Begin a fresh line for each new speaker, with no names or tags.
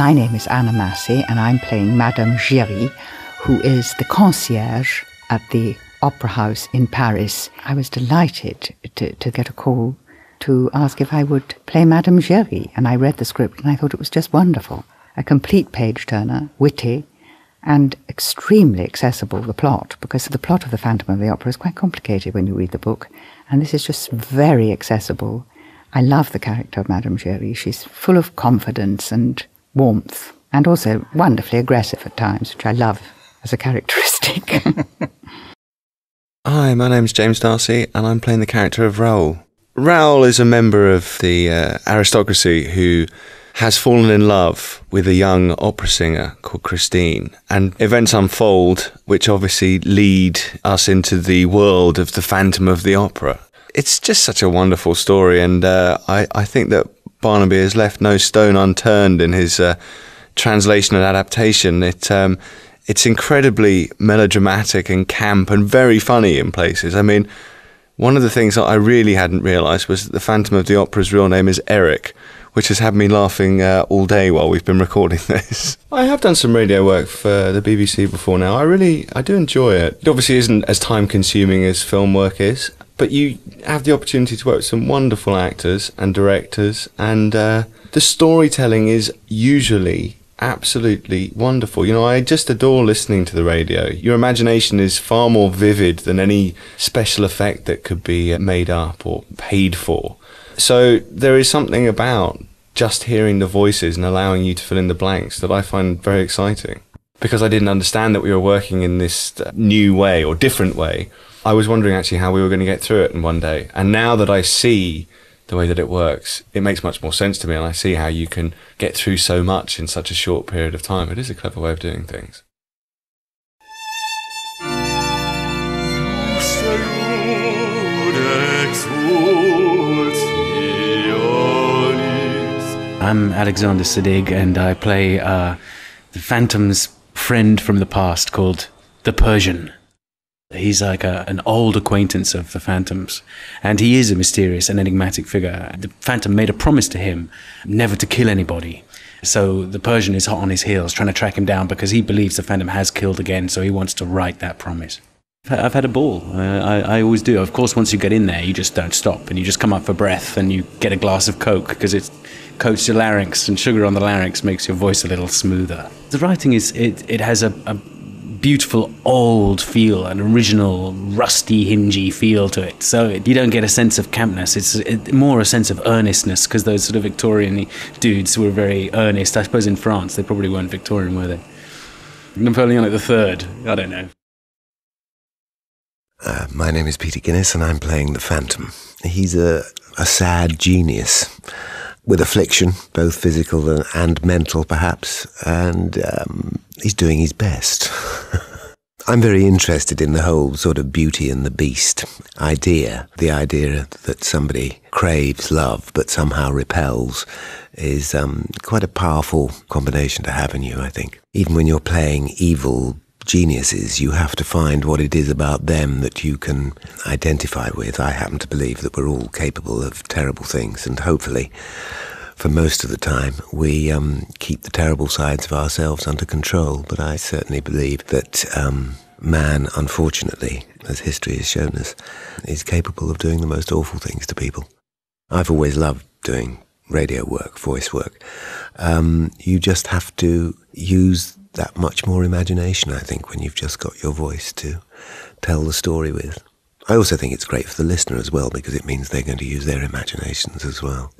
My name is Anna Massey, and I'm playing Madame Giry, who is the concierge at the Opera House in Paris. I was delighted to get a call to ask if I would play Madame Giry, and I read the script and I thought it was just wonderful. A complete page-turner, witty, and extremely accessible, the plot, because the plot of The Phantom of the Opera is quite complicated when you read the book, and this is just very accessible. I love the character of Madame Giry. She's full of confidence and warmth, and also wonderfully aggressive at times, which I love as a characteristic.
Hi, my name's James Darcy, and I'm playing the character of Raoul. Raoul is a member of the aristocracy who has fallen in love with a young opera singer called Christine, and events unfold which obviously lead us into the world of the Phantom of the Opera. It's just such a wonderful story, and I think that Barnaby has left no stone unturned in his translation and adaptation. It's incredibly melodramatic and camp and very funny in places. I mean, one of the things that I really hadn't realised was that the Phantom of the Opera's real name is Eric, which has had me laughing all day while we've been recording this. I have done some radio work for the BBC before now. I do enjoy it. It obviously isn't as time-consuming as film work is, but you have the opportunity to work with some wonderful actors and directors, and the storytelling is usually absolutely wonderful. You know, I just adore listening to the radio. Your imagination is far more vivid than any special effect that could be made up or paid for. So there is something about just hearing the voices and allowing you to fill in the blanks that I find very exciting. Because I didn't understand that we were working in this new way or different way, I was wondering actually how we were going to get through it in one day. And now that I see the way that it works, it makes much more sense to me, and I see how you can get through so much in such a short period of time. It is a clever way of doing things.
I'm Alexander Siddig, and I play the Phantom's friend from the past called the Persian. He's like an old acquaintance of the Phantom's, and he is a mysterious and enigmatic figure. The Phantom made a promise to him never to kill anybody. So the Persian is hot on his heels, trying to track him down because he believes the Phantom has killed again, so he wants to right that promise. I've had a ball. I always do. Of course, once you get in there, you just don't stop, and you just come up for breath, and you get a glass of Coke because it coats your larynx, and sugar on the larynx makes your voice a little smoother. The writing it has a beautiful old feel, an original rusty hingy feel to it, so you don't get a sense of campness. It's more a sense of earnestness, because those sort of Victorian dudes were very earnest. I suppose in France they probably weren't Victorian, were they? Napoleon III, I don't know.
My name is Peter Guinness, and I'm playing the Phantom. He's a sad genius with affliction, both physical and mental perhaps, and he's doing his best. I'm very interested in the whole sort of Beauty and the Beast idea. The idea that somebody craves love but somehow repels is quite a powerful combination to have in you, I think. Even when you're playing evil geniuses, you have to find what it is about them that you can identify with. I happen to believe that we're all capable of terrible things, and hopefully for most of the time we keep the terrible sides of ourselves under control. But I certainly believe that man, unfortunately, as history has shown us, is capable of doing the most awful things to people. I've always loved doing radio work, voice work. You just have to use that much more imagination, I think, when you've just got your voice to tell the story with. I also think it's great for the listener as well, because it means they're going to use their imaginations as well.